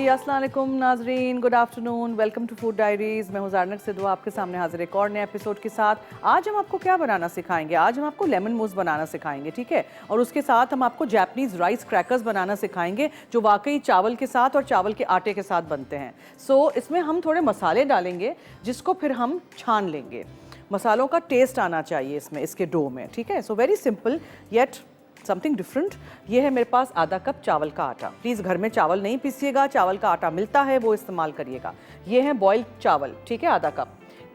अस्सलाम वालेकुम नाजरीन, good afternoon, welcome to food diaries. मैं हूँ ज़ारनक सिद्धू आपके सामने हाजिर एक और नए एपिसोड के साथ। आज हम आपको क्या बनाना सिखाएंगे? आज हम आपको लेमन मूस बनाना सिखाएंगे, ठीक है। और उसके साथ हम आपको जापानीज़ राइस क्रैकर्स बनाना सिखाएंगे जो वाकई चावल के साथ और चावल के आटे के साथ बनते हैं। इसमें हम थोड़े मसाले डालेंगे जिसको फिर हम छान लेंगे। मसालों का टेस्ट आना चाहिए इसमें, इसके डो में, ठीक है। Very simple yet something different. ये है मेरे पास आधा कप चावल का आटा। प्लीज़ घर में चावल नहीं पीसिएगा, चावल का आटा मिलता है वो इस्तेमाल करिएगा। ये है बॉइल्ड चावल, ठीक है, आधा कप।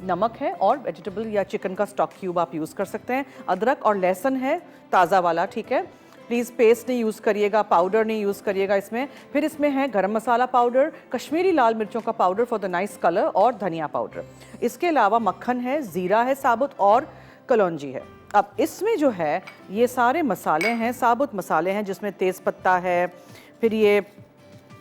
नमक है और वेजिटेबल या चिकन का स्टॉक क्यूब आप यूज़ कर सकते हैं। अदरक और लहसुन है ताज़ा वाला, ठीक है। प्लीज़ पेस्ट नहीं यूज़ करिएगा, पाउडर नहीं यूज़ करिएगा इसमें। फिर इसमें है गरम मसाला पाउडर, कश्मीरी लाल मिर्चों का powder for the nice colour और धनिया पाउडर। इसके अलावा मक्खन है, ज़ीरा है साबुत और कलौंजी है। अब इसमें जो है ये सारे मसाले हैं, साबुत मसाले हैं जिसमें तेज़पत्ता है, फिर ये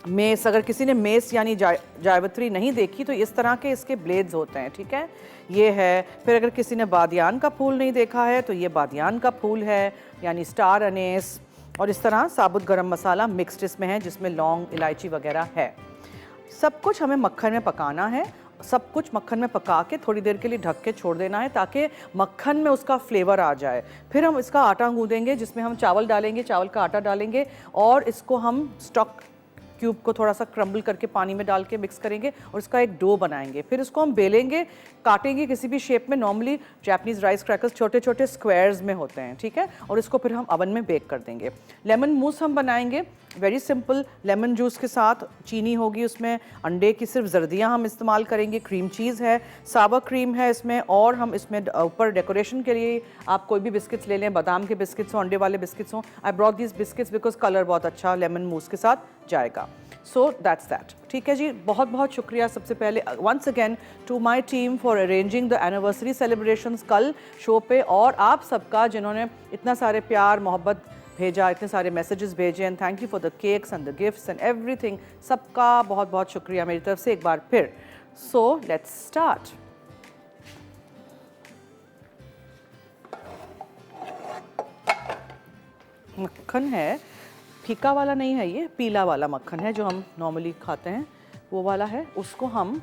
मेस, अगर किसी ने मेस यानी जायवत्री नहीं देखी तो इस तरह के इसके ब्लेड्स होते हैं, ठीक है, ये है। फिर अगर किसी ने बादियान का फूल नहीं देखा है तो ये बादियान का फूल है यानी स्टार अनेस। और इस तरह साबुत गरम मसाला मिक्स्ड इसमें है जिसमें लौंग इलायची वगैरह है। सब कुछ हमें मक्खन में पकाना है। सब कुछ मक्खन में पका के थोड़ी देर के लिए ढक के छोड़ देना है ताकि मक्खन में उसका फ्लेवर आ जाए। फिर हम इसका आटा गूंदेंगे जिसमें हम चावल डालेंगे, चावल का आटा डालेंगे और इसको हम स्टॉक क्यूब को थोड़ा सा क्रम्बल करके पानी में डाल के मिक्स करेंगे और इसका एक डो बनाएंगे। फिर इसको हम बेलेंगे, काटेंगे किसी भी शेप में। नॉर्मली जापानीज़ राइस क्रैकर्स छोटे छोटे स्क्वायर्स में होते हैं, ठीक है। और इसको फिर हम अवन में बेक कर देंगे। लेमन मूस हम बनाएंगे वेरी सिंपल, लेमन जूस के साथ चीनी होगी उसमें, अंडे की सिर्फ जर्दियाँ हम इस्तेमाल करेंगे, क्रीम चीज़ है, सावा क्रीम है इसमें। और हम इसमें ऊपर डेकोरेशन के लिए आप कोई भी बिस्किट्स ले लें, बादाम के बिस्किट्स हों, अंडे वाले बिस्किट्स हों। I brought this biscuits because colour बहुत अच्छा लेमन मूस के साथ जाएगा। दैट्स दैट, ठीक है जी। बहुत बहुत शुक्रिया सबसे पहले once again to my team for arranging the anniversary celebrations कल शो पे, और आप सबका जिन्होंने इतना सारे प्यार मोहब्बत भेजा, इतने सारे मैसेजेस भेजे, and thank you for the cakes and the gifts and everything. सबका बहुत बहुत शुक्रिया मेरी तरफ से एक बार फिर। Let's start. मक्खन है, फीका वाला नहीं है, ये पीला वाला मक्खन है जो हम नॉर्मली खाते हैं, वो वाला है। उसको हम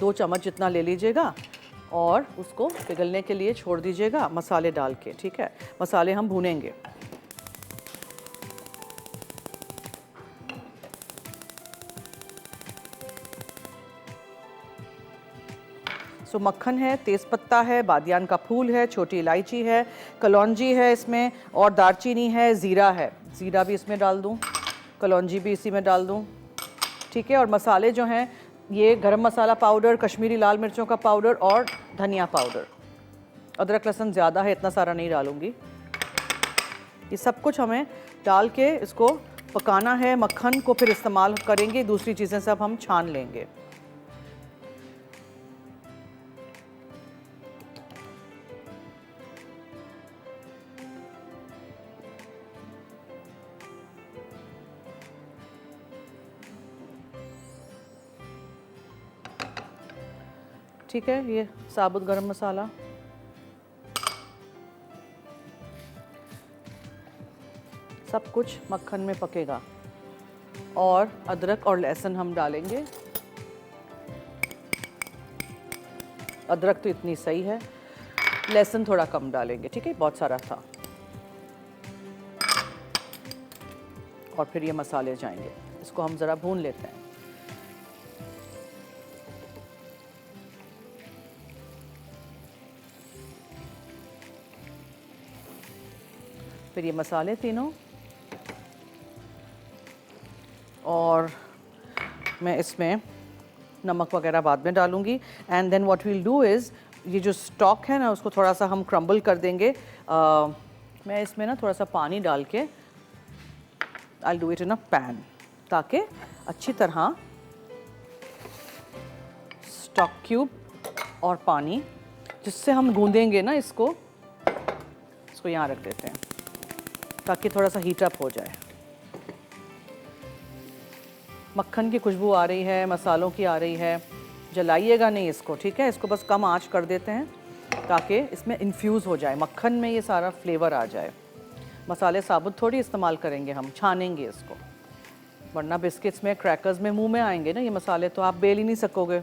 2 चम्मच जितना ले लीजिएगा और उसको पिघलने के लिए छोड़ दीजिएगा मसाले डाल के, ठीक है। मसाले हम भूनेंगे। मक्खन है, तेज़पत्ता है, बादियान का फूल है, छोटी इलायची है, कलौंजी है इसमें, और दालचीनी है, ज़ीरा है। ज़ीरा भी इसमें डाल दूँ, कलौंजी भी इसी में डाल दूँ, ठीक है। और मसाले जो हैं ये गरम मसाला पाउडर, कश्मीरी लाल मिर्चों का पाउडर और धनिया पाउडर। अदरक लहसुन ज़्यादा है, इतना सारा नहीं डालूँगी। ये सब कुछ हमें डाल के इसको पकाना है। मक्खन को फिर इस्तेमाल करेंगे, दूसरी चीज़ें सब हम छान लेंगे। ठीक है, ये साबुत गरम मसाला, सब कुछ मक्खन में पकेगा। और अदरक और लहसुन हम डालेंगे। अदरक तो इतनी सही है, लहसुन थोड़ा कम डालेंगे, ठीक है, बहुत सारा था। और फिर ये मसाले जाएंगे, इसको हम ज़रा भून लेते हैं। फिर ये मसाले तीनों, और मैं इसमें नमक वगैरह बाद में डालूंगी। And then what we'll do is, ये जो स्टॉक है ना उसको थोड़ा सा हम क्रम्बल कर देंगे। मैं इसमें ना थोड़ा सा पानी डाल के I do it in a pan, ताकि अच्छी तरह स्टॉक क्यूब और पानी जिससे हम गूंदेंगे ना इसको यहाँ रख देते हैं ताकि थोड़ा सा हीट अप हो जाए। मक्खन की खुशबू आ रही है, मसालों की आ रही है, जलाइएगा नहीं इसको, ठीक है। इसको बस कम आंच कर देते हैं ताकि इसमें इन्फ्यूज़ हो जाए, मक्खन में ये सारा फ्लेवर आ जाए। मसाले साबुत थोड़ी इस्तेमाल करेंगे हम, छानेंगे इसको। वरना बिस्किट्स में, क्रैकर्स में मुंह में आएंगे ना ये मसाले, तो आप बेल ही नहीं सकोगे।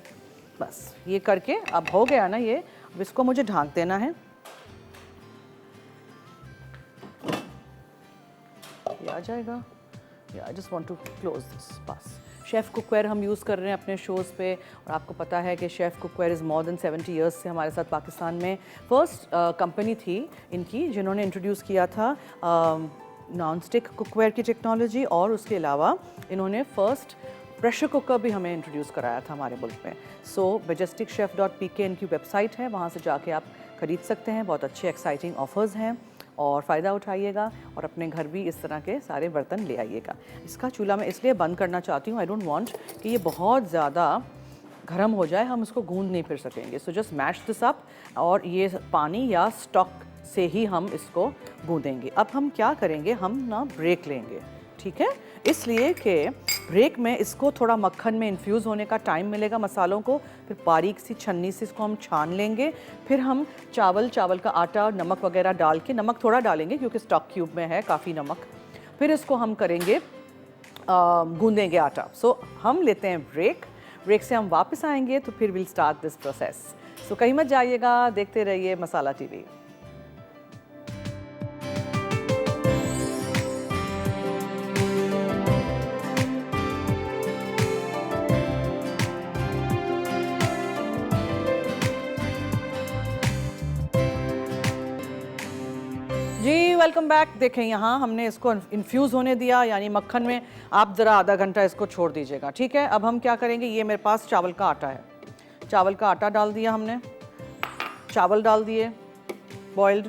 बस ये करके अब हो गया ना ये, अब इसको मुझे ढाँक देना है। ये आ जाएगा। I just want to close this. बस शेफ़ कुकवेयर हम यूज़ कर रहे हैं अपने शोज़ पे, और आपको पता है कि chef cookware is more than 70 years से हमारे साथ पाकिस्तान में फर्स्ट कंपनी थी इनकी जिन्होंने इंट्रोड्यूस किया था नॉन स्टिक कुकवेयर की टेक्नोलॉजी, और उसके अलावा इन्होंने फर्स्ट प्रेशर कुकर भी हमें इंट्रोड्यूस कराया था हमारे मुल्क में। सो majesticchef.pk इनकी वेबसाइट है, वहाँ से जाके आप ख़रीद सकते हैं। बहुत अच्छे एक्साइटिंग ऑफ़र्स हैं और फ़ायदा उठाइएगा और अपने घर भी इस तरह के सारे बर्तन ले आइएगा। इसका चूल्हा मैं इसलिए बंद करना चाहती हूँ, आई डोंट वांट कि ये बहुत ज़्यादा गर्म हो जाए, हम इसको गूंद नहीं फिर सकेंगे। So just mash this up, और ये पानी या स्टॉक से ही हम इसको गूंदेंगे। अब हम क्या करेंगे, हम ना ब्रेक लेंगे, ठीक है, इसलिए कि ब्रेक में इसको थोड़ा मक्खन में इन्फ्यूज़ होने का टाइम मिलेगा मसालों को। फिर बारीक सी छन्नी से इसको हम छान लेंगे। फिर हम चावल का आटा, नमक वगैरह डाल के, नमक थोड़ा डालेंगे क्योंकि स्टॉक क्यूब में है काफ़ी नमक। फिर इसको हम करेंगे गूंदेंगे आटा। सो हम लेते हैं ब्रेक से हम वापस आएंगे तो फिर विल स्टार्ट दिस प्रोसेस। सो कहीं मत जाइएगा, देखते रहिए मसाला टीवी। जी वेलकम बैक। देखें यहाँ हमने इसको इन्फ्यूज़ होने दिया, यानी मक्खन में। आप ज़रा आधा घंटा इसको छोड़ दीजिएगा, ठीक है। अब हम क्या करेंगे, ये मेरे पास चावल का आटा है, चावल का आटा डाल दिया हमने, चावल डाल दिए बॉइल्ड,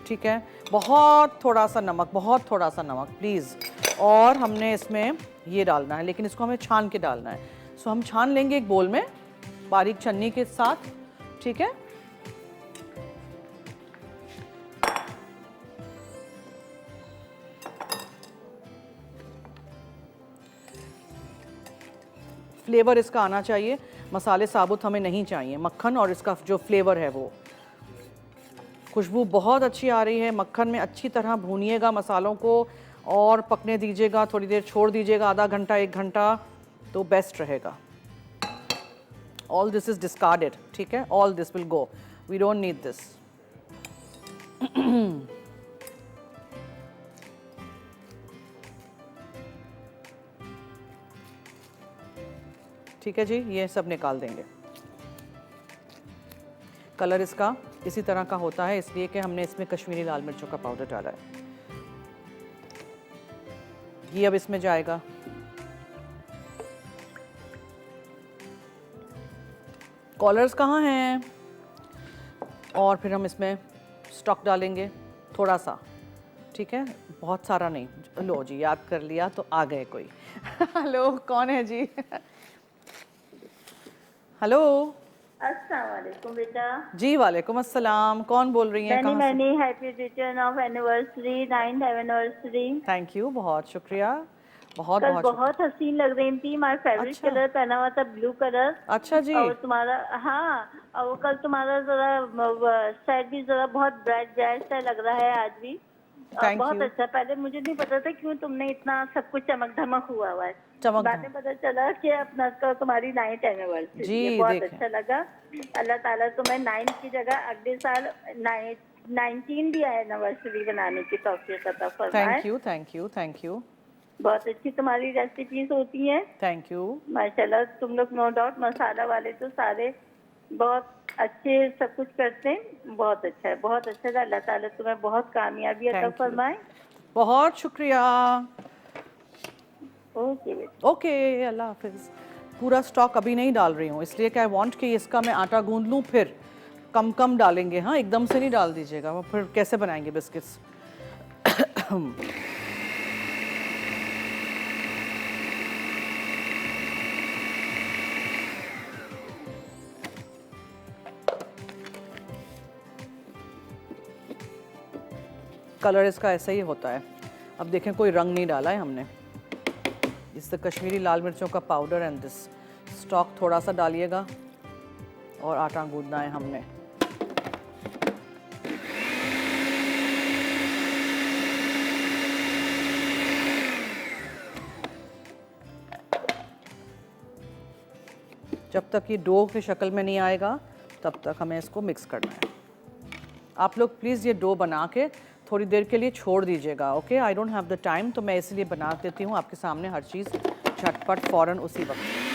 ठीक है। बहुत थोड़ा सा नमक प्लीज़। और हमने इसमें ये डालना है, लेकिन इसको हमें छान के डालना है। सो हम छान लेंगे एक बोल में बारीक छन्नी के साथ, ठीक है। फ्लेवर इसका आना चाहिए, मसाले साबुत हमें नहीं चाहिए, मक्खन और इसका जो फ्लेवर है वो, खुशबू बहुत अच्छी आ रही है। मक्खन में अच्छी तरह भूनिएगा मसालों को और पकने दीजिएगा, थोड़ी देर छोड़ दीजिएगा, आधा घंटा 1 घंटा, तो बेस्ट रहेगा। ऑल दिस इज डिस्कार्डेड, ठीक है, all this will go, we don't need this. ठीक है जी, ये सब निकाल देंगे। कलर इसका इसी तरह का होता है इसलिए कि हमने इसमें कश्मीरी लाल मिर्चों का पाउडर डाला है। ये अब इसमें जाएगा। कॉलर्स कहाँ हैं? और फिर हम इसमें स्टॉक डालेंगे थोड़ा सा, ठीक है, बहुत सारा नहीं। लो जी, याद कर लिया तो आ गए कोई। हेलो, कौन है जी? हेलो, अस्सलाम वालेकुम बेटा। जी वालेकुम अस्सलाम। कौन बोल रही हैं? मैंने happy return of anniversary, 9th anniversary. Thank you, बहुत शुक्रिया, बहुत कल बहुत बहुत हसीन लग रही थी। माय फेवरेट अच्छा। कलर पहना हुआ था, ब्लू कलर। अच्छा जी। और तुम्हारा, हाँ, और कल तुम्हारा जरा सेट भी जरा बहुत ब्राइट सा लग रहा है आज भी। बहुत you. अच्छा। पहले मुझे नहीं पता था क्यों तुमने इतना सब कुछ चमक धमक हुआ है। बाद में पता चला कि अपना तुम्हारी 9th एनिवर्सरी है। बहुत अच्छा लगा। अल्लाह ताला तुम्हें 9 की जगह अगले साल 19 भी एनिवर्सरी बनाने की तौफीक अता फरमाए। Thank you. बहुत अच्छी तुम्हारी रेसिपीज होती हैं। थैंक यू माशाल्लाह। तुम लोग नो डाउट मसाला वाले तो सारे बहुत अच्छे सब कुछ करते हैं। बहुत अच्छा है, बहुत अच्छा है। अल्लाह ताला तुम्हें बहुत कामयाबी अता फरमाए। बहुत शुक्रिया। ओके, अल्लाह हाफिज़। पूरा स्टॉक अभी नहीं डाल रही हूँ इसलिए कि आई वांट कि इसका मैं आटा गूंद लूँ, फिर कम कम डालेंगे। हाँ, एकदम से नहीं डाल दीजिएगा, वो फिर कैसे बनाएंगे बिस्किट्स। कलर इसका ऐसा ही होता है। अब देखें, कोई रंग नहीं डाला है हमने। इससे कश्मीरी लाल मिर्चों का पाउडर एंड दिस स्टॉक थोड़ा सा डालिएगा और आटा गूंदना है हमने। जब तक ये डो की शक्ल में नहीं आएगा तब तक हमें इसको मिक्स करना है। आप लोग प्लीज़ ये डो बना के थोड़ी देर के लिए छोड़ दीजिएगा। Okay, I don't have the time, तो मैं इसलिए बना देती हूँ आपके सामने हर चीज़ झटपट फ़ौरन उसी वक्त।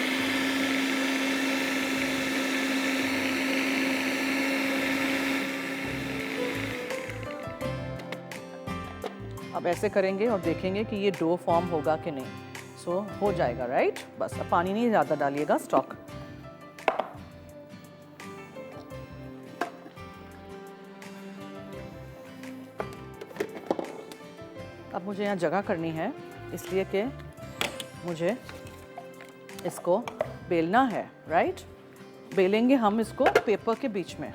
अब ऐसे करेंगे और देखेंगे कि ये डो फॉर्म होगा कि नहीं। सो हो जाएगा, राइट। बस अब पानी नहीं ज़्यादा डालिएगा, स्टॉक। अब मुझे यहाँ जगह करनी है, इसलिए कि मुझे इसको बेलना है, राइट। बेलेंगे हम इसको पेपर के बीच में।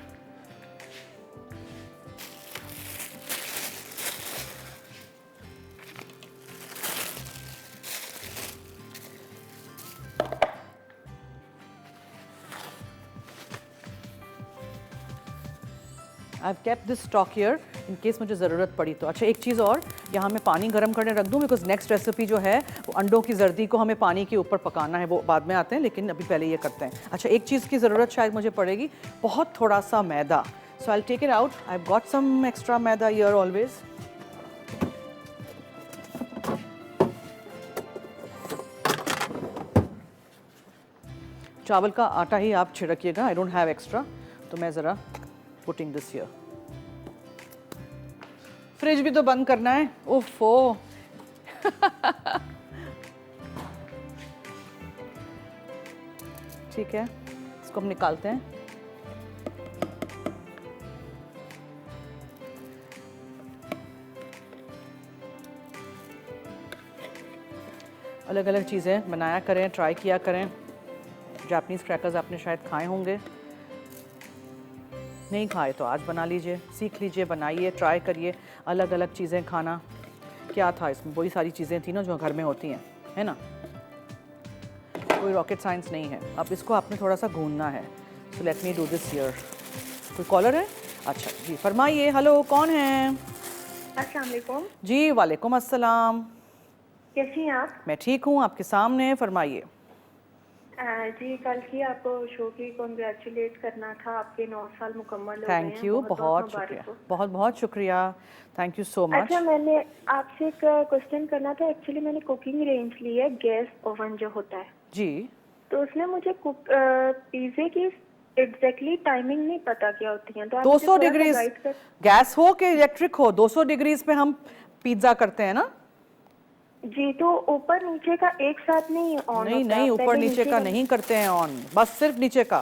I've kept this stock here in case मुझे ज़रूरत पड़ी तो। अच्छा, एक चीज़ और, यहाँ मैं पानी गर्म करने रख दूँ, बिकॉज नेक्स्ट रेसिपी जो है वो अंडों की जर्दी को हमें पानी के ऊपर पकाना है, वो बाद में आते हैं, लेकिन अभी पहले ये करते हैं। अच्छा, एक चीज़ की ज़रूरत शायद मुझे पड़ेगी, बहुत थोड़ा सा मैदा। So I take it out, I have got some extra maida here always. चावल का आटा ही आप छिड़किएगा, आई डोंट हैव एक्स्ट्रा, तो मैं ज़रा पुटिंग दिस हियर। फ्रिज भी तो बंद करना है, ओफो। ठीक है, इसको हम निकालते हैं। अलग अलग चीज़ें बनाया करें, ट्राई किया करें। जापानीज़ क्रैकर्स आपने शायद खाए होंगे, नहीं खाए तो आज बना लीजिए, सीख लीजिए, बनाइए, ट्राई करिए अलग अलग चीज़ें खाना। क्या था इसमें, वही सारी चीज़ें थी ना जो घर में होती हैं, है ना, कोई रॉकेट साइंस नहीं है। अब इसको आपने थोड़ा सा भूनना है। So let me do this here. कोई कॉलर है? अच्छा जी, फरमाइए। हेलो, कौन है? अस्सलाम वालेकुम। जी वालेकुम अस्सलाम। कैसी हैं आप? मैं ठीक हूँ, आपके सामने, फरमाइए। जी, कल की आपको शो की कॉन्ग्रेचुलेट करना था, आपके 9 साल मुकम्मल हो गए हैं। थैंक यू, बहुत शुक्रिया, बहुत बहुत शुक्रिया, थैंक यू सो मच। अच्छा, मैंने आपसे एक क्वेश्चन करना था। एक्चुअली मैंने कुकिंग रेंज ली है, गैस ओवन जो होता है जी, तो उसमें मुझे पिज़्ज़े की एग्जैक्टली टाइमिंग नहीं पता क्या होती है, तो आप 200 डिग्रीज गैस हो कि इलेक्ट्रिक हो, 200 डिग्रीज पे हम पिज्ज़ा करते हैं ना जी। तो ऊपर नीचे का एक साथ नहीं ऑन नहीं होता? नहीं, ऊपर नीचे का नहीं करते हैं ऑन, बस सिर्फ नीचे का।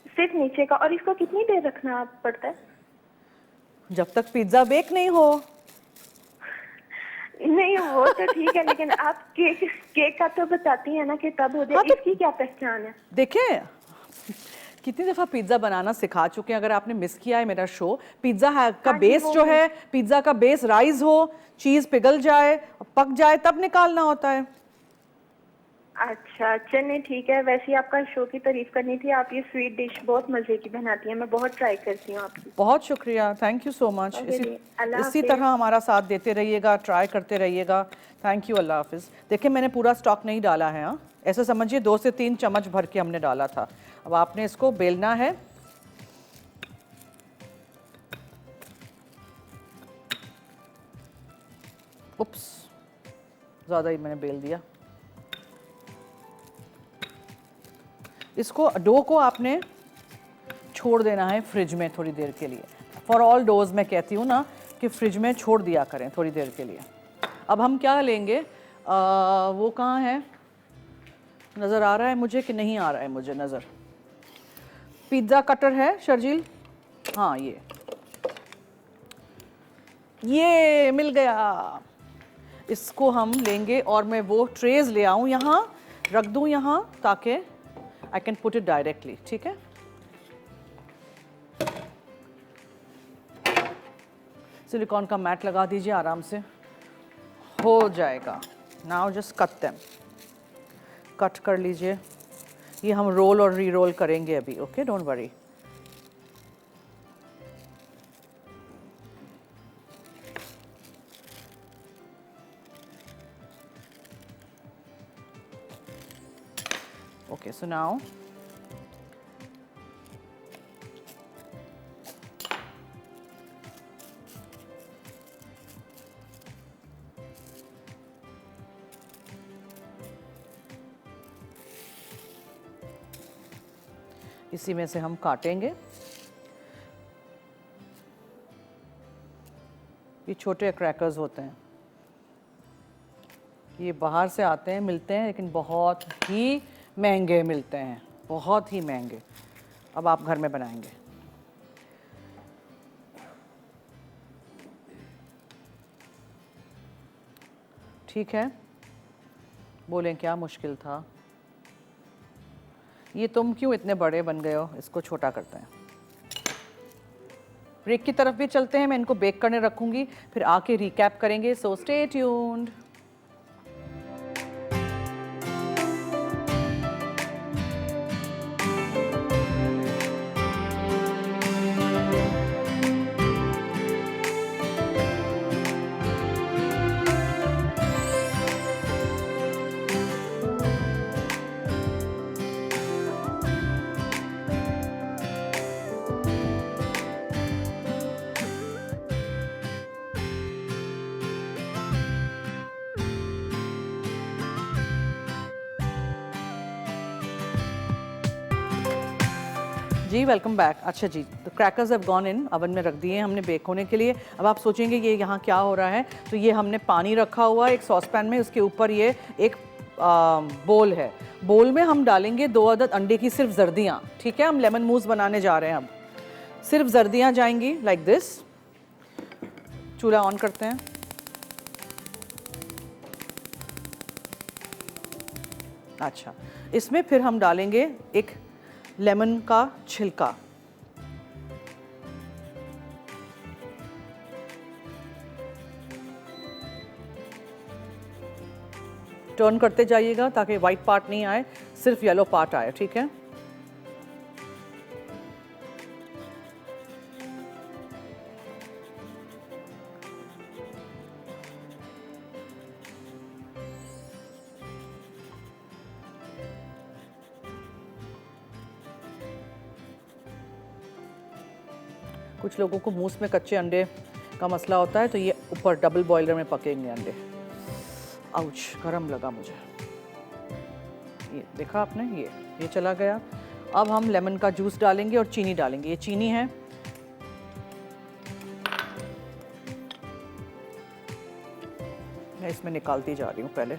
सिर्फ नीचे का। और इसको कितनी देर रखना पड़ता है? जब तक पिज्ज़ा बेक नहीं हो। नहीं, वो तो ठीक है, लेकिन आप केक का तो बताती हैं ना कि तब हो जाए। हाँ, तो इसकी क्या पहचान है? देखिए, कितनी दफ़ा पिज्ज़ा बनाना सिखा चुके हैं। अगर आपने मिस किया है मेरा शो, पिज्ज़ा का हाँ जी, बेस जो है, पिज्ज़ा का बेस राइस हो, चीज़ पिघल जाए, पक जाए, तब निकालना होता है। अच्छा, चलिए ठीक है। वैसे ही आपका शो की तारीफ करनी थी, आप ये स्वीट डिश बहुत मजे की बनाती हैं, मैं बहुत ट्राई करती हूँ आपकी। बहुत शुक्रिया, थैंक यू सो मच। इसी तरह हमारा साथ देते रहिएगा, ट्राई करते रहिएगा। थैंक यू, अल्लाह हाफिज़। देखिए, मैंने पूरा स्टॉक नहीं डाला है, हाँ, ऐसा समझिए 2 से 3 चम्मच भर के हमने डाला था। अब आपने इसको बेलना है। उप्स, ज़्यादा ही मैंने बेल दिया। इसको डो को आपने छोड़ देना है फ्रिज में थोड़ी देर के लिए। फॉर ऑल डोज मैं कहती हूँ ना कि फ्रिज में छोड़ दिया करें थोड़ी देर के लिए। अब हम क्या लेंगे, वो कहाँ है, नज़र आ रहा है मुझे कि नहीं आ रहा है मुझे नज़र? पिज़्ज़ा कटर है शर्जील? हाँ, ये मिल गया। इसको हम लेंगे और मैं वो ट्रेज ले आऊँ, यहाँ रख दूँ यहाँ, ताकि I can put it directly. ठीक है, सिलिकॉन का मैट लगा दीजिए, आराम से हो जाएगा। Now just cut them, cut कर लीजिए। ये हम रोल और री रोल करेंगे अभी, ओके, डोंट वरी। ओके, सुनाओ। इसी में से हम काटेंगे। ये छोटे क्रैकर्स होते हैं, ये बाहर से आते हैं, मिलते हैं, लेकिन बहुत ही महंगे मिलते हैं, बहुत ही महंगे। अब आप घर में बनाएंगे। ठीक है, बोलें क्या मुश्किल था? ये तुम क्यों इतने बड़े बन गए हो? इसको छोटा करते हैं। ब्रेक की तरफ भी चलते हैं, मैं इनको बेक करने रखूंगी, फिर आके रिकैप करेंगे। So stay tuned. जी वेलकम बैक। अच्छा जी, तो crackers have gone in, oven में रख दिए हमने बेक होने के लिए। अब आप सोचेंगे ये यहाँ क्या हो रहा है, तो ये हमने पानी रखा हुआ है एक सॉस पैन में, उसके ऊपर ये एक बोल है। बोल में हम डालेंगे 2 अदद अंडे की सिर्फ जर्दियाँ। ठीक है, हम लेमन मूस बनाने जा रहे हैं। अब सिर्फ जर्दियाँ जाएंगी लाइक दिस। चूल्हा ऑन करते हैं। अच्छा, इसमें फिर हम डालेंगे एक लेमन का छिलका। टर्न करते जाइएगा ताकि वाइट पार्ट नहीं आए, सिर्फ येलो पार्ट आए। ठीक है, कुछ लोगों को मूस में कच्चे अंडे का मसला होता है, तो ये ऊपर डबल बॉयलर में पकेंगे अंडे। आउच, गरम लगा मुझे। ये देखा आपने, ये चला गया। अब हम लेमन का जूस डालेंगे और चीनी डालेंगे। ये चीनी है, मैं इसमें निकालती जा रही हूँ पहले,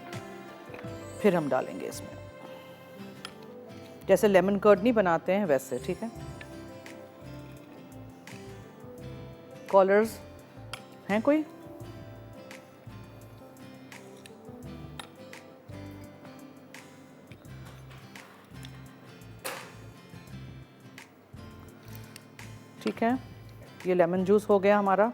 फिर हम डालेंगे इसमें। जैसे लेमन कर्ड नहीं बनाते हैं वैसे। ठीक है, कॉलर्स हैं कोई? ठीक है, ये लेमन जूस हो गया हमारा।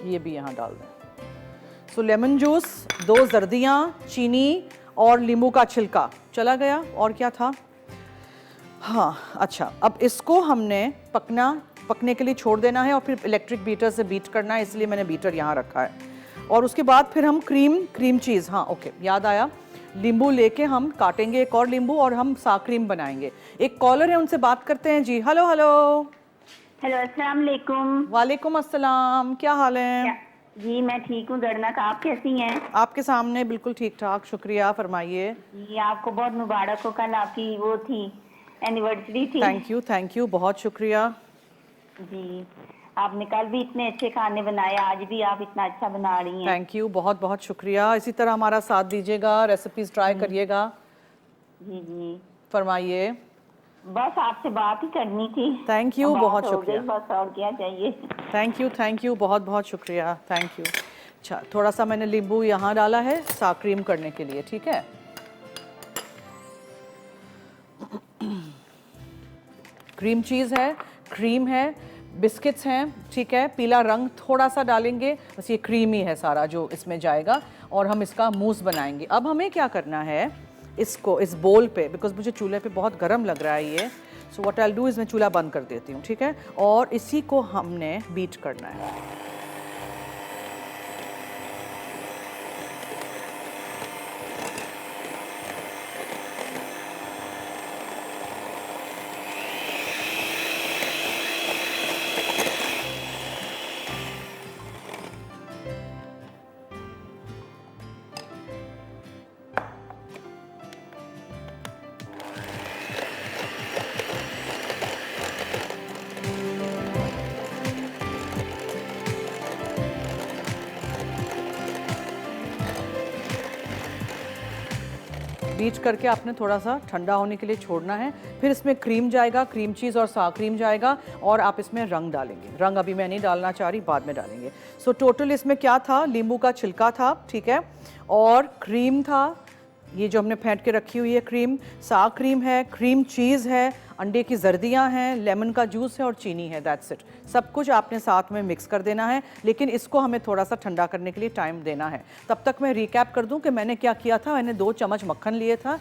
ये भी यहाँ डाल दें। सो लेमन जूस, 2 जर्दियाँ, चीनी और नींबू का छिलका चला गया। और क्या था? हाँ, अच्छा, अब इसको हमने पकने के लिए छोड़ देना है और फिर इलेक्ट्रिक बीटर से बीट करना है, इसलिए मैंने बीटर यहाँ रखा है। और उसके बाद फिर हम क्रीम चीज़, हाँ ओके, याद आया, नींबू लेके हम काटेंगे एक और नींबू और हम सा क्रीम बनाएंगे। एक कॉलर है, उनसे बात करते हैं जी। Hello hello. हेलो, अस्सलाम वालेकुम। वालेकुम अस्सलाम, क्या हाल है? जी मैं ठीक हूँ जरनक, आप कैसी हैं? आपके सामने बिल्कुल ठीक ठाक, शुक्रिया, फरमाइए। जी आपको बहुत मुबारक हो, कल आपकी वो थी, एनिवर्सरी थी। थैंक यू, बहुत शुक्रिया जी। आपने कल भी इतने अच्छे खाने बनाए, आज भी आप इतना अच्छा बना रही हैं। थैंक यू, बहुत बहुत शुक्रिया। इसी तरह हमारा साथ दीजिएगा, रेसिपीज ट्राई करिएगा। जी जी, फरमाइए। बस आपसे बात ही करनी थी। थैंक यू, बहुत शुक्रिया। बस और क्या चाहिए। थैंक यू, बहुत बहुत शुक्रिया, थैंक यू। अच्छा, थोड़ा सा मैंने नींबू यहाँ डाला है सा क्रीम करने के लिए। ठीक है, क्रीम चीज़ है, क्रीम है, बिस्किट्स हैं। ठीक है, पीला रंग थोड़ा सा डालेंगे, बस ये क्रीम ही है सारा जो इसमें जाएगा, और हम इसका मूस बनाएंगे। अब हमें क्या करना है, इसको इस बोल पे, बिकॉज मुझे चूल्हे पे बहुत गर्म लग रहा है ये, so what I will do is मैं चूल्हा बंद कर देती हूँ। ठीक है, और इसी को हमने बीट करना है। बीट करके आपने थोड़ा सा ठंडा होने के लिए छोड़ना है। फिर इसमें क्रीम जाएगा, क्रीम चीज़ और सावा क्रीम जाएगा, और आप इसमें रंग डालेंगे। रंग अभी मैं नहीं डालना चाह रही, बाद में डालेंगे। सो टोटल इसमें क्या था, नींबू का छिलका था, ठीक है, और क्रीम था, ये जो हमने फेंट के रखी हुई है क्रीम, सावा क्रीम है, क्रीम चीज़ है, अंडे की जर्दियाँ हैं, लेमन का जूस है और चीनी है। That's it. सब कुछ आपने साथ में मिक्स कर देना है, लेकिन इसको हमें थोड़ा सा ठंडा करने के लिए टाइम देना है। तब तक मैं रिकैप कर दूं कि मैंने क्या किया था। मैंने 2 चम्मच मक्खन लिए था,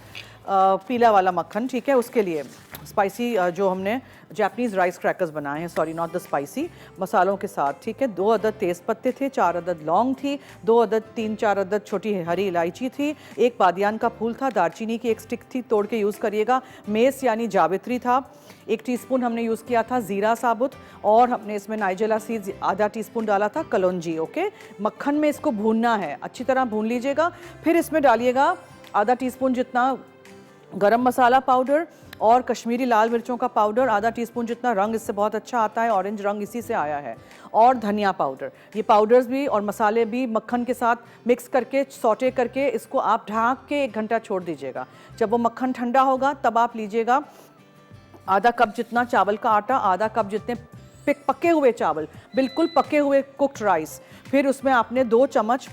पीला वाला मक्खन, ठीक है। उसके लिए स्पाइसी जो हमने जापानीज़ राइस क्रैकर्स बनाए हैं, सॉरी नॉट द स्पाइसी, मसालों के साथ, ठीक है। 2 अदद तेज़ पत्ते थे, 4 अदद लौंग थी, 2 अदद 3-4 अदद छोटी हरी इलायची थी, 1 बादियान का फूल था, दालचीनी की 1 स्टिक थी, तोड़ के यूज़ करिएगा, मेस यानी जावित्री था, 1 टीस्पून हमने यूज़ किया था ज़ीरा साबुत, और हमने इसमें नाइजेला सीड्स आधा टीस्पून डाला था, कलौंजी। ओके, मक्खन में इसको भूनना है, अच्छी तरह भून लीजिएगा। फिर इसमें डालिएगा आधा टीस्पून जितना गरम मसाला पाउडर और कश्मीरी लाल मिर्चों का पाउडर, आधा टीस्पून जितना, रंग इससे बहुत अच्छा आता है, ऑरेंज रंग इसी से आया है, और धनिया पाउडर। ये पाउडर्स भी और मसाले भी मक्खन के साथ मिक्स करके सौटे करके इसको आप ढक के 1 घंटा छोड़ दीजिएगा। जब वो मक्खन ठंडा होगा तब आप लीजिएगा आधा कप जितना चावल का आटा, आधा कप जितने पके हुए चावल, बिल्कुल पके हुए कुक्ड राइस। फिर उसमें आपने 2 चम्मच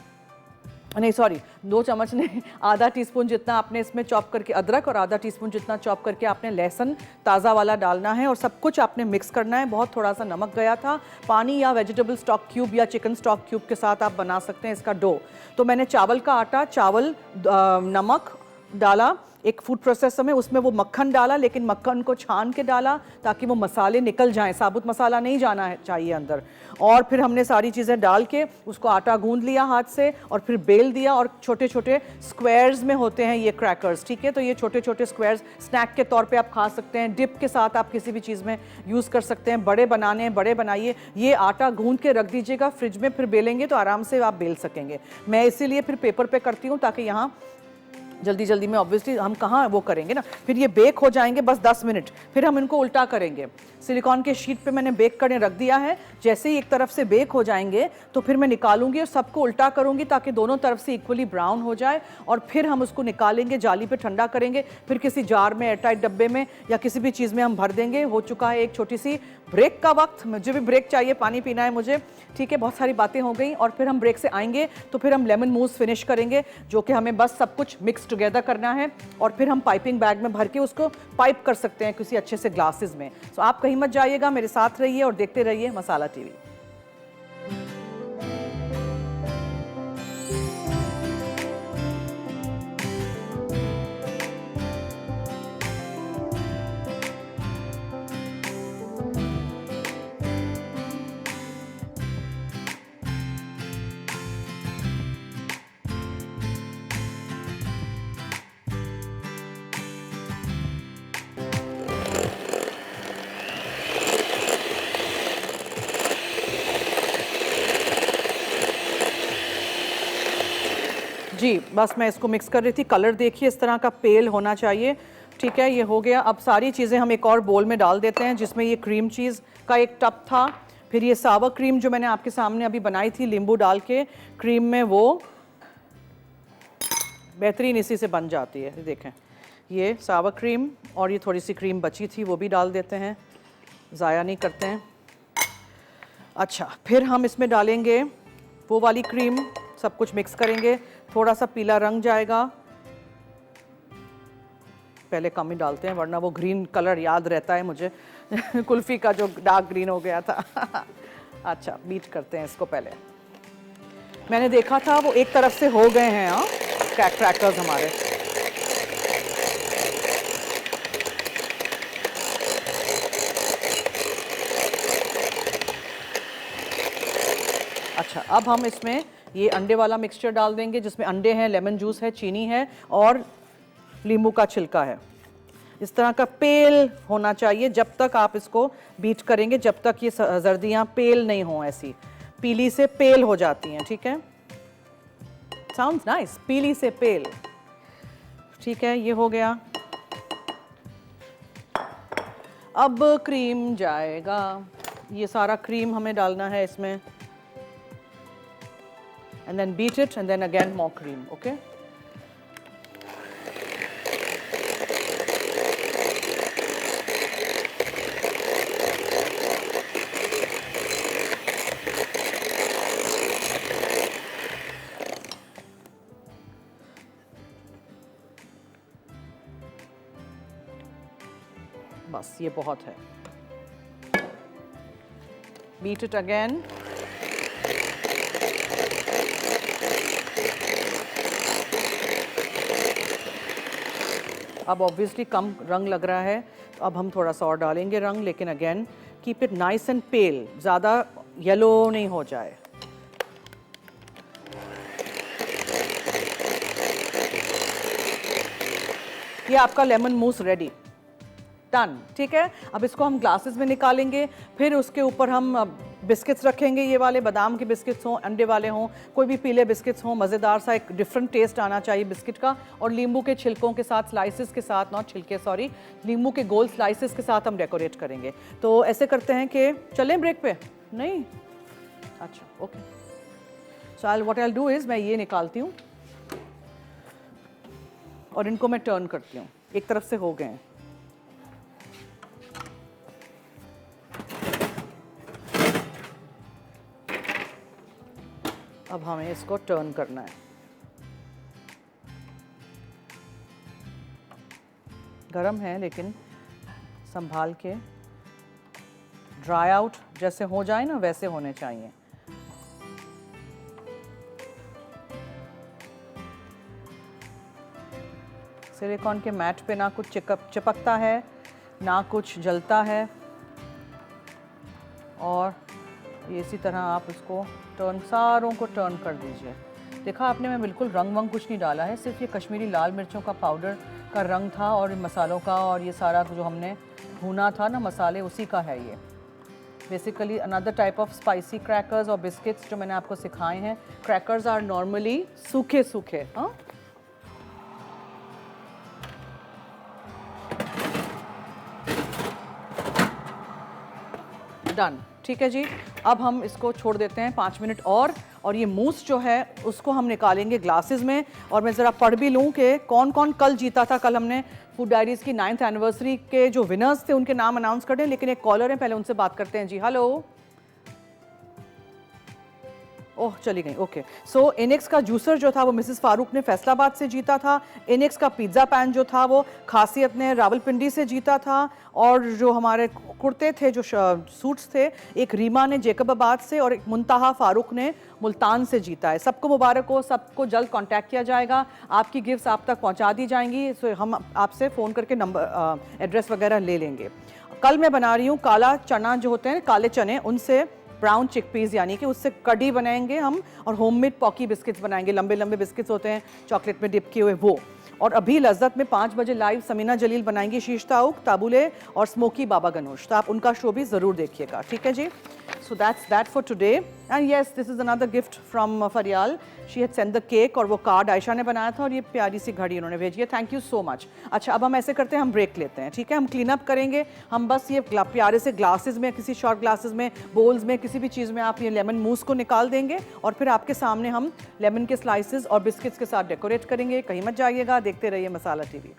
नहीं, आधा टीस्पून जितना आपने इसमें चॉप करके अदरक, और आधा टीस्पून जितना चॉप करके आपने लहसुन ताज़ा वाला डालना है, और सब कुछ आपने मिक्स करना है। बहुत थोड़ा सा नमक गया था, पानी या वेजिटेबल स्टॉक क्यूब या चिकन स्टॉक क्यूब के साथ आप बना सकते हैं इसका डो। तो मैंने चावल का आटा, चावल, नमक डाला, एक फूड प्रोसेसर में, उसमें वो मक्खन डाला, लेकिन मक्खन को छान के डाला ताकि वो मसाले निकल जाएं, साबुत मसाला नहीं जाना है चाहिए अंदर। और फिर हमने सारी चीज़ें डाल के उसको आटा गूंद लिया हाथ से, और फिर बेल दिया, और छोटे छोटे स्क्वायर्स में होते हैं ये क्रैकर्स, ठीक है। तो ये छोटे छोटे स्क्वायर्स स्नैक के तौर पे आप खा सकते हैं, डिप के साथ आप किसी भी चीज़ में यूज़ कर सकते हैं। बड़े बनाने हैं, बड़े बनाइए। ये आटा गूंद के रख दीजिएगा फ्रिज में, फिर बेलेंगे तो आराम से आप बेल सकेंगे। मैं इसीलिए फिर पेपर पे करती हूँ ताकि यहाँ जल्दी जल्दी में ऑब्वियसली हम कहाँ वो करेंगे ना। फिर ये बेक हो जाएंगे बस 10 मिनट, फिर हम इनको उल्टा करेंगे। सिलिकॉन के शीट पे मैंने बेक करने रख दिया है। जैसे ही एक तरफ से बेक हो जाएंगे तो फिर मैं निकालूंगी और सबको उल्टा करूंगी ताकि दोनों तरफ से इक्वली ब्राउन हो जाए, और फिर हम उसको निकालेंगे, जाली पे ठंडा करेंगे, फिर किसी जार में, एयरटाइट डब्बे में या किसी भी चीज़ में हम भर देंगे। हो चुका है एक छोटी सी ब्रेक का वक्त। मुझे भी ब्रेक चाहिए, पानी पीना है मुझे, ठीक है। बहुत सारी बातें हो गई, और फिर हम ब्रेक से आएंगे तो फिर हम लेमन मूस फिनिश करेंगे, जो कि हमें बस सब कुछ मिक्स टुगेदर करना है, और फिर हम पाइपिंग बैग में भर के उसको पाइप कर सकते हैं किसी अच्छे से ग्लासेस में। तो आप कहीं मत जाइएगा, मेरे साथ रहिए और देखते रहिए मसाला टीवी। जी बस मैं इसको मिक्स कर रही थी। कलर देखिए इस तरह का पेल होना चाहिए, ठीक है। ये हो गया। अब सारी चीज़ें हम एक और बोल में डाल देते हैं, जिसमें ये क्रीम चीज़ का एक टब था, फिर ये सावा क्रीम जो मैंने आपके सामने अभी बनाई थी नींबू डाल के क्रीम में, वो बेहतरीन इसी से बन जाती है। देखें ये सावा क्रीम, और ये थोड़ी सी क्रीम बची थी वो भी डाल देते हैं, ज़ाया नहीं करते हैं। अच्छा, फिर हम इसमें डालेंगे वो वाली क्रीम, सब कुछ मिक्स करेंगे। थोड़ा सा पीला रंग जाएगा, पहले कम ही डालते हैं वरना वो ग्रीन कलर याद रहता है मुझे कुल्फ़ी का जो डार्क ग्रीन हो गया था अच्छा, बीट करते हैं इसको। पहले मैंने देखा था वो एक तरफ से हो गए हैं, हाँ क्रैकर्स हमारे। अच्छा, अब हम इसमें ये अंडे वाला मिक्सचर डाल देंगे, जिसमें अंडे हैं, लेमन जूस है, चीनी है और नींबू का छिलका है। इस तरह का पेल होना चाहिए जब तक आप इसको बीट करेंगे, जब तक ये जर्दियाँ पेल नहीं हो, ऐसी पीली से पेल हो जाती हैं, ठीक है। साउंड्स नाइस, पीली से पेल, ठीक है। ये हो गया। अब क्रीम जाएगा, ये सारा क्रीम हमें डालना है इसमें, and then beat it and then again more cream, okay? बस ये बहुत है। Beat it again. अब ऑब्वियसली कम रंग लग रहा है, तो अब हम थोड़ा सा और डालेंगे रंग, लेकिन again keep it nice and pale, ज़्यादा येलो नहीं हो जाए। ये आपका लेमन मूस रेडी, डन। ठीक है, अब इसको हम ग्लासेस में निकालेंगे। फिर उसके ऊपर हम बिस्किट्स रखेंगे, ये वाले बादाम के बिस्किट्स हों, अंडे वाले हों, कोई भी पीले बिस्किट्स हों, मज़ेदार सा एक डिफरेंट टेस्ट आना चाहिए बिस्किट का। और नींबू के छिलकों के साथ, स्लाइसेस के साथ, नॉट छिलके सॉरी, नींबू के गोल स्लाइसेस के साथ हम डेकोरेट करेंगे। तो ऐसे करते हैं कि चलें ब्रेक पे? नहीं, अच्छा okay. So what I will do is, मैं ये निकालती हूँ और इनको मैं टर्न करती हूँ। एक तरफ से हो गए हैं। अब हमें इसको टर्न करना है। गरम है लेकिन संभाल के, ड्राई आउट जैसे हो जाए ना वैसे होने चाहिए। सिलिकॉन के मैट पे ना कुछ चिपकता है ना कुछ जलता है, और ये इसी तरह आप इसको टर्न, सारों को टर्न कर दीजिए। देखा आपने, मैं बिल्कुल रंग वंग कुछ नहीं डाला है, सिर्फ ये कश्मीरी लाल मिर्चों का पाउडर का रंग था और मसालों का, और ये सारा जो हमने भुना था ना मसाले, उसी का है ये। Basically another type of spicy crackers और बिस्किट्स जो मैंने आपको सिखाए हैं। क्रैकर्स आर नॉर्मली सूखे सूखे, हाँ। डन, ठीक है जी। अब हम इसको छोड़ देते हैं 5 मिनट और ये मूस जो है उसको हम निकालेंगे ग्लासेस में। और मैं ज़रा पढ़ भी लूँ कि कौन कौन कल जीता था। कल हमने फूड डायरीज़ की 9th एनिवर्सरी के जो विनर्स थे उनके नाम अनाउंस कर दें, लेकिन एक कॉलर है, पहले उनसे बात करते हैं जी। हेलो, ओह चली गई, ओके। सो इनेक्स का जूसर जो था वो मिसेस फारूक ने फैसलाबाद से जीता था। इनेक्स का पिज़्ज़ा पैन जो था वो खासियत ने रावलपिंडी से जीता था। और जो हमारे कुर्ते थे, जो सूट्स थे, एक रीमा ने जेकबाबाद से और एक मुंतहा फारूक ने मुल्तान से जीता है। सबको मुबारक हो, सबको जल्द कांटेक्ट किया जाएगा, आपकी गिफ्ट्स आप तक पहुंचा दी जाएंगी। सो हम आपसे फ़ोन करके नंबर एड्रेस वगैरह ले लेंगे। कल मैं बना रही हूँ काला चना जो होते हैं, काले चने, उनसे ब्राउन चिकपीस यानी कि उससे कड़ी बनाएंगे हम, और होममेड पॉकी बिस्किट्स बनाएंगे। लंबे लंबे बिस्किट्स होते हैं चॉकलेट में डिप किए हुए, वो। और अभी लज्जत में 5 बजे लाइव समीना जलील बनाएंगी शीश ताउक, ताबुले और स्मोकी बाबा गनोश। तो आप उनका शो भी ज़रूर देखिएगा, ठीक है जी। So that's that for today. And yes, this is another gift from Fariyal. She had send the cake, और वो कार्ड आयशा ने बनाया था, और ये प्यारी सी घड़ी उन्होंने भेजी है। Thank you so much. अच्छा, अब हम ऐसे करते हैं, हम ब्रेक लेते हैं, ठीक है। हम क्लीन अप करेंगे। हम बस ये प्यारे से ग्लासेस में, किसी शॉर्ट ग्लासेस में, बोल्स में, किसी भी चीज़ में आप ये लेमन मूस को निकाल देंगे, और फिर आपके सामने हम लेमन के स्लाइसेस और बिस्किट्स के साथ डेकोरेट करेंगे। कहीं मत जाइएगा, देखते रहिए मसाला टीवी।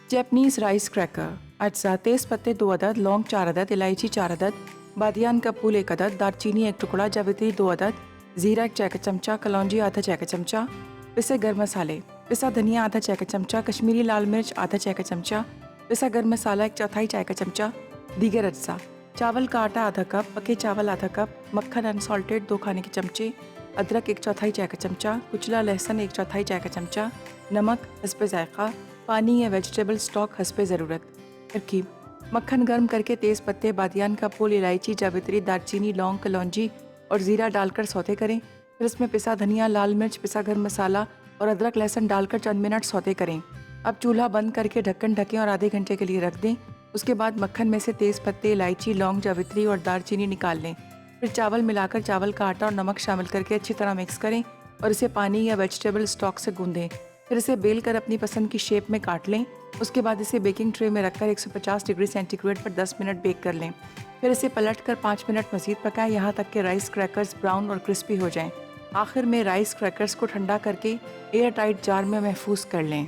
जैपनीज़ राइस क्रैकर अज्जा: तेज़पत्ते 2 अदद, लौंग 4 अदद, इलायची 4 अदद, बादियान का फूल 1 अदद, दालचीनी 1 टुकड़ा, जावित्री 2 अदद, ज़ीरा 1 चाय का चमचा, कलौंजी आधा चाय का चमचा, पिसे गर्म मसाले, पिसा धनिया आधा चाय का चमचा, कश्मीरी लाल मिर्च आधा चाय का चमचा, पिसा गर्म मसाला 1/4 चाय का चमचा, दीगर अज्जा: चावल का आटा आधा कप, पके चावल आधा कप, मक्खन अनसॉल्टेड 2 खाने के चमचे, अदरक 1/4 चाय का चमचा, कुचला लहसुन 1/4 चाय का चमचा, नमक हस्बे जायका, पानी या वेजिटेबल स्टॉक हस्बे ज़रूरत। तरकीब: मक्खन गर्म करके तेज़ पत्ते, बादियान का फूल, इलायची, जावित्री, दालचीनी, लौंग, कलौंजी और ज़ीरा डालकर सौते करें। फिर इसमें पिसा धनिया, लाल मिर्च, पिसा गर्म मसाला और अदरक लहसुन डालकर चंद मिनट सौते करें। अब चूल्हा बंद करके ढक्कन ढकें और आधे घंटे के लिए रख दें। उसके बाद मक्खन में से तेज़ पत्ते, इलायची, लौंग, जावित्री और दालचीनी निकाल लें। फिर चावल मिलाकर चावल का आटा और नमक शामिल करके अच्छी तरह मिक्स करें और इसे पानी या वेजिटेबल स्टॉक से गूंदें। फिर इसे बेल कर अपनी पसंद की शेप में काट लें। उसके बाद इसे बेकिंग ट्रे में रखकर 150 डिग्री सेंटीग्रेड पर 10 मिनट बेक कर लें। फिर इसे पलटकर 5 मिनट मज़ीद पकाएं यहाँ तक कि राइस क्रैकर्स ब्राउन और क्रिस्पी हो जाएं। आखिर में राइस क्रैकर्स को ठंडा करके एयर टाइट जार में महफूज कर लें।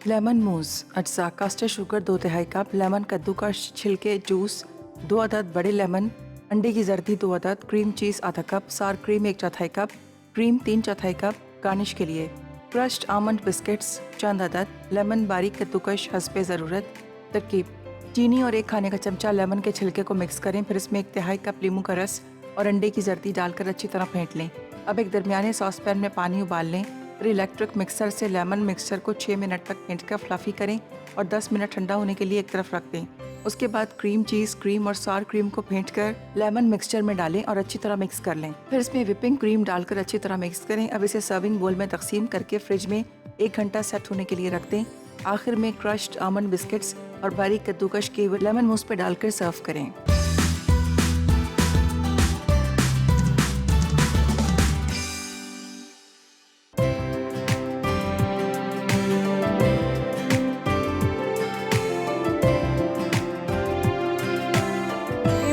लेमन मूस अज्जा: कास्टर शुगर 2/3 कप, लेमन कद्दूकस, छिलके, जूस 2 अदद बड़े लेमन, अंडे की जर्दी 2 अदद, क्रीम चीज़ आधा कप, सार cream 1/4 cup, cream 3/4 cup. Garnish के लिए क्रश्ड आमंड बिस्किट्स चंद अदद, लेमन बारीक कद्दूकस हस्बे ज़रूरत। तरकीब: चीनी और 1 खाने का चमचा लेमन के छिलके को मिक्स करें। फिर इसमें 1/3 कप नींबू का रस और अंडे की जर्दी डालकर अच्छी तरह फेंट लें। अब एक दरमियाने सॉसपैन में पानी उबाल लें। फिर इलेक्ट्रिक मिक्सर से लेमन मिक्सचर को 6 मिनट तक फेंट कर फ्लफ़ी करें और 10 मिनट ठंडा होने के लिए एक तरफ रख दें। उसके बाद क्रीम चीज़, क्रीम और सार क्रीम को फेंट कर लेमन मिक्सचर में डालें और अच्छी तरह मिक्स कर लें। फिर इसमें व्हिपिंग क्रीम डालकर अच्छी तरह मिक्स करें। अब इसे सर्विंग बोल में तकसीम करके फ्रिज में 1 घंटा सेट होने के लिए रख दें। आखिर में क्रश्ड आमंड बिस्किट्स और बारीक कद्दूकस के लेमन मूस पे डालकर सर्व करें।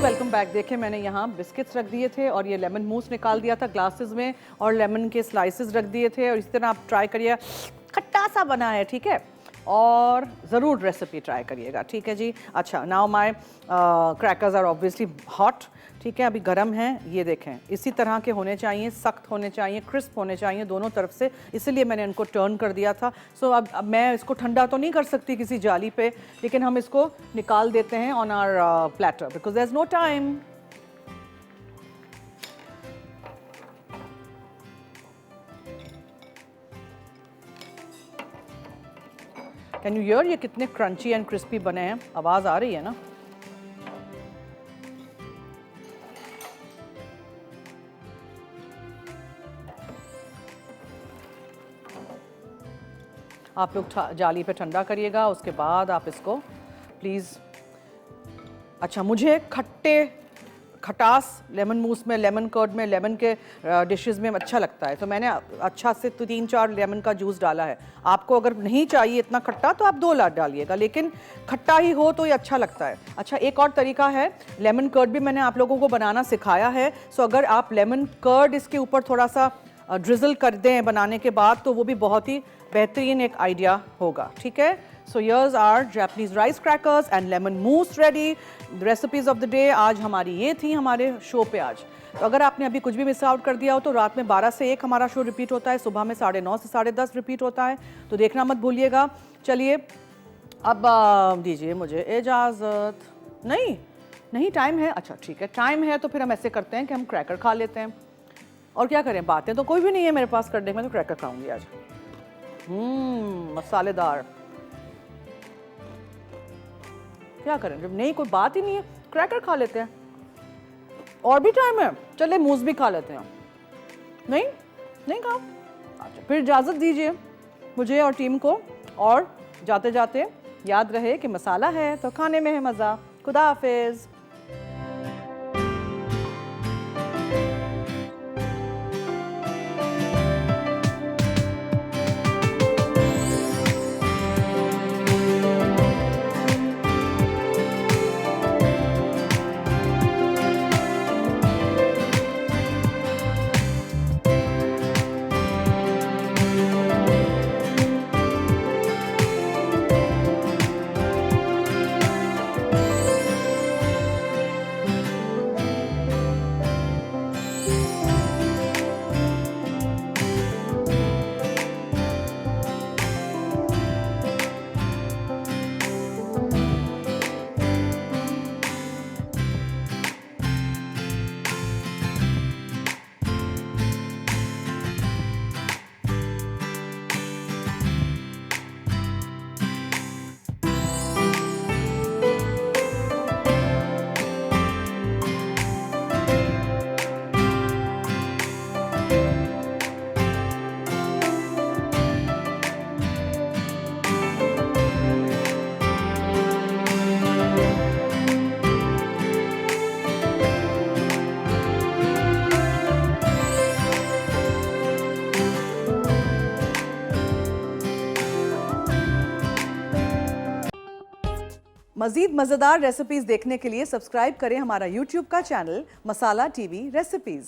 Welcome back. देखें मैंने यहाँ बिस्किट्स रख दिए थे और ये लेमन मूस निकाल दिया था ग्लासेस में और लेमन के स्लाइसेस रख दिए थे और इस तरह आप ट्राई करिए, खट्टा सा बना है, ठीक है, और ज़रूर रेसिपी ट्राई करिएगा, ठीक है जी। अच्छा, now my crackers are obviously hot, ठीक है, अभी गर्म हैं। ये देखें, इसी तरह के होने चाहिए, सख्त होने चाहिए, क्रिस्प होने चाहिए दोनों तरफ से, इसीलिए मैंने इनको टर्न कर दिया था। सो अब मैं इसको ठंडा तो नहीं कर सकती किसी जाली पे, लेकिन हम इसको निकाल देते हैं on our platter because there is no time. Can you hear ये कितने क्रंची एंड क्रिस्पी बने हैं? आवाज़ आ रही है ना? आप लोग जाली पे ठंडा करिएगा, उसके बाद आप इसको प्लीज़। अच्छा, मुझे खटास लेमन मूस में, लेमन कर्ड में, लेमन के डिशेस में अच्छा लगता है, तो मैंने अच्छा से 3-4 लेमन का जूस डाला है। आपको अगर नहीं चाहिए इतना खट्टा तो आप 2 डालिएगा, लेकिन खट्टा ही हो तो ये अच्छा लगता है। अच्छा, एक और तरीका है, लेमन कर्ड भी मैंने आप लोगों को बनाना सिखाया है। सो अगर आप लेमन कर्ड इसके ऊपर थोड़ा सा ड्रिजल कर दें बनाने के बाद, तो वो भी बहुत ही बेहतरीन एक आइडिया होगा, ठीक है। So here's are Japanese rice crackers and lemon mousse ready. Recipes of the day आज हमारी ये थी हमारे शो पे आज। तो अगर आपने अभी कुछ भी मिस आउट कर दिया हो तो रात में 12 से 1 हमारा शो रिपीट होता है, सुबह में 9:30 से 10:30 रिपीट होता है, तो देखना मत भूलिएगा। चलिए अब दीजिए मुझे इजाज़त। नहीं टाइम है? अच्छा ठीक है, टाइम है तो फिर हम ऐसे करते हैं कि हम क्रैकर खा लेते हैं। और क्या करें, बातें तो कोई भी नहीं है मेरे पास करने में, तो क्रैकर खाऊंगी आज। मसालेदार। क्या करें जब नहीं कोई बात ही नहीं है, क्रैकर खा लेते हैं। और भी टाइम है, चले मूस भी खा लेते हैं। नहीं खाओ? अच्छा, फिर इजाज़त दीजिए मुझे और टीम को, और जाते जाते याद रहे कि मसाला है तो खाने में है मज़ा। खुदा हाफिज़। मजीद मज़ेदार रेसिपीज़ देखने के लिए सब्सक्राइब करें हमारा यूट्यूब का चैनल मसाला टीवी रेसिपीज़।